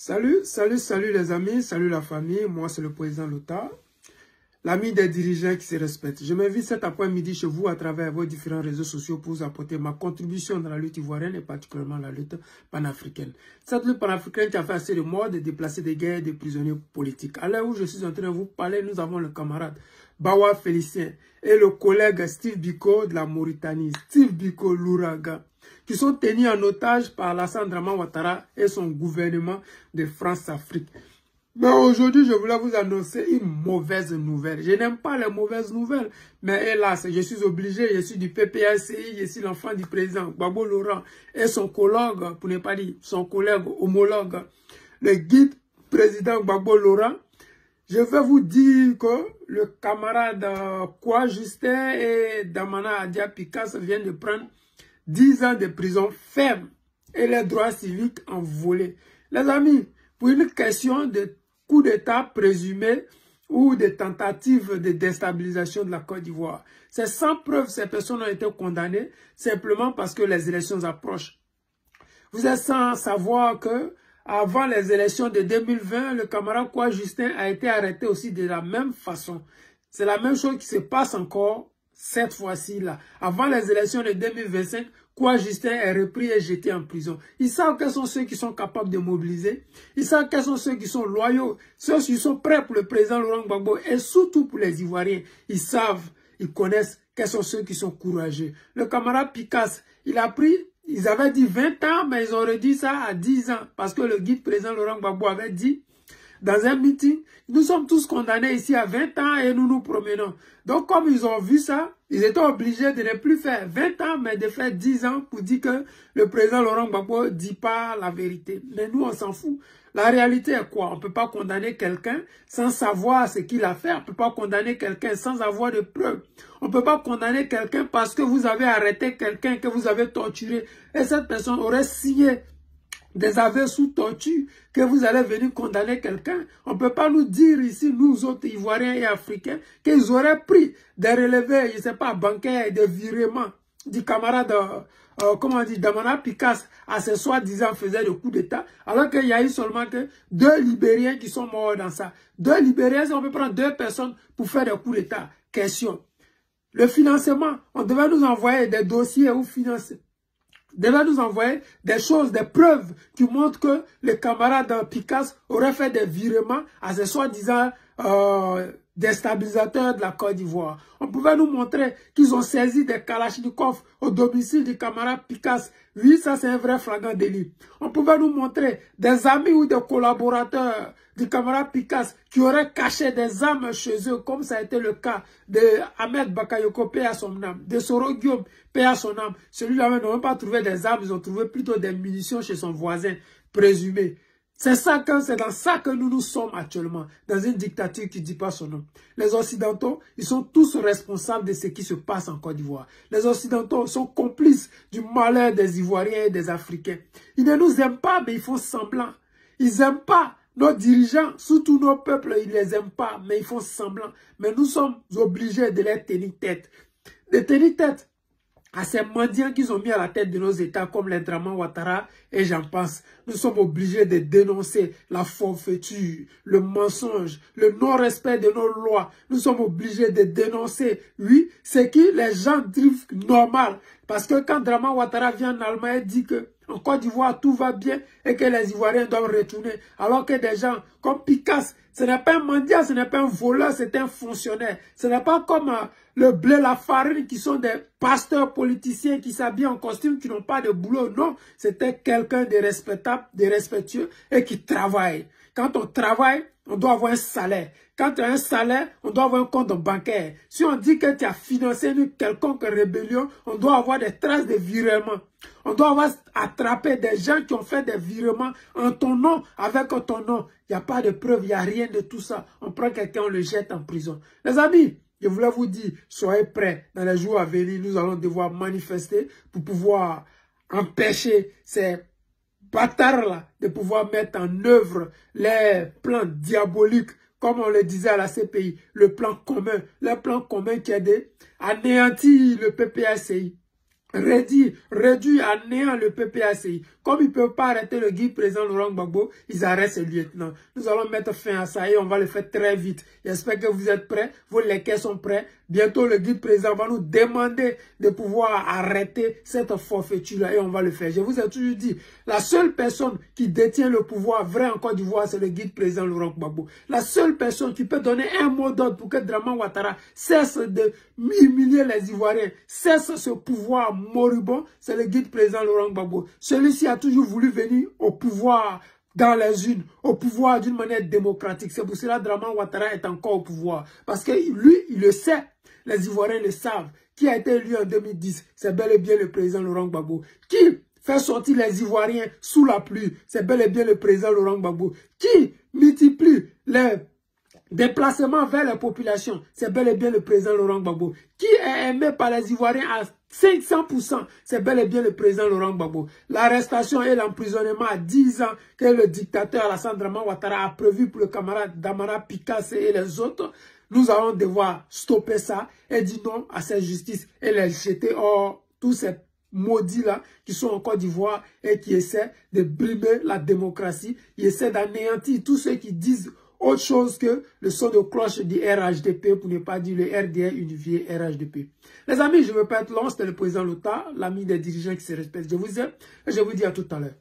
Salut les amis, salut la famille, moi c'est le président Lota, l'ami des dirigeants qui se respectent. Je m'invite cet après-midi chez vous à travers vos différents réseaux sociaux pour vous apporter ma contribution dans la lutte ivoirienne et particulièrement la lutte panafricaine. Cette lutte panafricaine qui a fait assez de morts, de déplacés de guerre, des prisonniers politiques. À l'heure où je suis en train de vous parler, nous avons le camarade Bawa Félicien et le collègue Steve Biko de la Mauritanie, Steve Biko Louraga, qui sont tenus en otage par Alassane Draman Ouattara et son gouvernement de France-Afrique. Mais aujourd'hui, je voulais vous annoncer une mauvaise nouvelle. Je n'aime pas les mauvaises nouvelles, mais hélas, je suis obligé, je suis du PPACI, je suis l'enfant du président Gbagbo Laurent et son collègue, pour ne pas dire son collègue homologue, le guide président Gbagbo Laurent. Je vais vous dire que le camarade Kwa Justin et Damana Adia Picasso viennent de prendre 10 ans de prison ferme et les droits civiques envolés. Les amis, pour une question de coup d'État présumé ou de tentative de déstabilisation de la Côte d'Ivoire, c'est sans preuve ces personnes ont été condamnées simplement parce que les élections approchent. Vous êtes sans savoir que avant les élections de 2020, le camarade Kwa Justin a été arrêté aussi de la même façon. C'est la même chose qui se passe encore cette fois-ci là. Avant les élections de 2025, Kwa Justin est repris et jeté en prison. Ils savent quels sont ceux qui sont capables de mobiliser. Ils savent quels sont ceux qui sont loyaux. Ceux qui sont prêts pour le président Laurent Gbagbo et surtout pour les Ivoiriens. Ils savent, ils connaissent quels sont ceux qui sont courageux. Le camarade Picasso, il a pris... Ils avaient dit 20 ans, mais ils ont réduit ça à 10 ans. Parce que le guide président Laurent Gbagbo avait dit, dans un meeting, nous sommes tous condamnés ici à 20 ans et nous nous promenons. Donc, comme ils ont vu ça, ils étaient obligés de ne plus faire 20 ans, mais de faire 10 ans pour dire que le président Laurent Gbagbo ne dit pas la vérité. Mais nous, on s'en fout. La réalité est quoi? On ne peut pas condamner quelqu'un sans savoir ce qu'il a fait. On ne peut pas condamner quelqu'un sans avoir de preuves. On ne peut pas condamner quelqu'un parce que vous avez arrêté quelqu'un, que vous avez torturé. Et cette personne aurait signé des aveux sous torture, que vous allez venir condamner quelqu'un. On ne peut pas nous dire ici, nous autres Ivoiriens et Africains, qu'ils auraient pris des relevés, je ne sais pas, bancaires, des virements du camarade, comment on dit, Damana Picasso, à ce soi-disant faisait le coup d'État, alors qu'il y a eu seulement que 2 Libériens qui sont morts dans ça. 2 Libériens, on peut prendre 2 personnes pour faire des coups d'État. Question. Le financement, on devait nous envoyer des dossiers où financer. Devait nous envoyer des choses, des preuves qui montrent que le camarade Picasso aurait fait des virements à ce soi-disant déstabilisateurs de la Côte d'Ivoire. On pouvait nous montrer qu'ils ont saisi des Kalachnikov au domicile du camarade Picasso. Oui, ça c'est un vrai flagrant délit. On pouvait nous montrer des amis ou des collaborateurs du camarade Picasso qui auraient caché des armes chez eux, comme ça a été le cas de Ahmed Bakayoko, paix à son âme, de Soro Guillaume, paix à son âme. Celui-là, ils n'ont même pas trouvé des armes, ils ont trouvé plutôt des munitions chez son voisin présumé. C'est dans ça que nous sommes actuellement, dans une dictature qui ne dit pas son nom. Les Occidentaux, ils sont tous responsables de ce qui se passe en Côte d'Ivoire. Les Occidentaux sont complices du malheur des Ivoiriens et des Africains. Ils ne nous aiment pas, mais ils font semblant. Ils n'aiment pas nos dirigeants, surtout nos peuples, ils ne les aiment pas, mais ils font semblant. Mais nous sommes obligés de les tenir tête. De tenir tête à ces mendiants qu'ils ont mis à la tête de nos États, comme les Draman Ouattara et j'en passe. Nous sommes obligés de dénoncer la forfaiture, le mensonge, le non-respect de nos lois. Nous sommes obligés de dénoncer, oui, ce qui les gens disent normal. Parce que quand Draman Ouattara vient en Allemagne et dit que en Côte d'Ivoire, tout va bien et que les Ivoiriens doivent retourner. Alors que des gens comme Picasso, ce n'est pas un mendiant, ce n'est pas un voleur, c'est un fonctionnaire. Ce n'est pas comme le blé, la farine, qui sont des pasteurs politiciens qui s'habillent en costume, qui n'ont pas de boulot. Non, c'était quelqu'un de respectable, de respectueux et qui travaille. Quand on travaille, on doit avoir un salaire. Quand tu as un salaire, on doit avoir un compte bancaire. Si on dit que tu as financé une quelconque rébellion, on doit avoir des traces de virements. On doit avoir attrapé des gens qui ont fait des virements en ton nom, avec ton nom. Il n'y a pas de preuve, il n'y a rien de tout ça. On prend quelqu'un, on le jette en prison. Les amis, je voulais vous dire, soyez prêts. Dans les jours à venir, nous allons devoir manifester pour pouvoir empêcher ces bâtards-là de pouvoir mettre en œuvre les plans diaboliques, comme on le disait à la CPI, le plan commun qui a anéanti le PPACI. réduit à néant le PPACI. Comme ils ne peuvent pas arrêter le guide président Laurent Gbagbo, ils arrêtent ses lieutenants. Nous allons mettre fin à ça et on va le faire très vite. J'espère que vous êtes prêts, vos légués sont prêts. Bientôt, le guide président va nous demander de pouvoir arrêter cette forfaiture-là et on va le faire. Je vous ai toujours dit, la seule personne qui détient le pouvoir vrai en Côte d'Ivoire, c'est le guide président Laurent Gbagbo. La seule personne qui peut donner un mot d'ordre pour que Draman Ouattara cesse de humilier les Ivoiriens, cesse ce pouvoir moribond, c'est le guide président Laurent Gbagbo. Celui-ci a toujours voulu venir au pouvoir dans les urnes, au pouvoir d'une manière démocratique. C'est pour cela que Draman Ouattara est encore au pouvoir. Parce que lui, il le sait. Les Ivoiriens le savent. Qui a été élu en 2010, c'est bel et bien le président Laurent Gbagbo. Qui fait sortir les Ivoiriens sous la pluie, c'est bel et bien le président Laurent Gbagbo. Qui multiplie les déplacements vers la population, c'est bel et bien le président Laurent Gbagbo. Qui est aimé par les Ivoiriens à 500%, c'est bel et bien le président Laurent Gbagbo. L'arrestation et l'emprisonnement à 10 ans que le dictateur Alassane Draman Ouattara a prévu pour le camarade Damara Picasse et les autres, nous allons devoir stopper ça et dire non à cette justice et les jeter hors tous ces maudits-là qui sont en Côte d'Ivoire et qui essaient de brimer la démocratie, qui essaient d'anéantir tous ceux qui disent autre chose que le son de cloche du RHDP, pour ne pas dire le RDR unifié RHDP. Les amis, je ne veux pas être long, c'était le président Lota, l'ami des dirigeants qui se respectent. Je vous aime et je vous dis à tout à l'heure.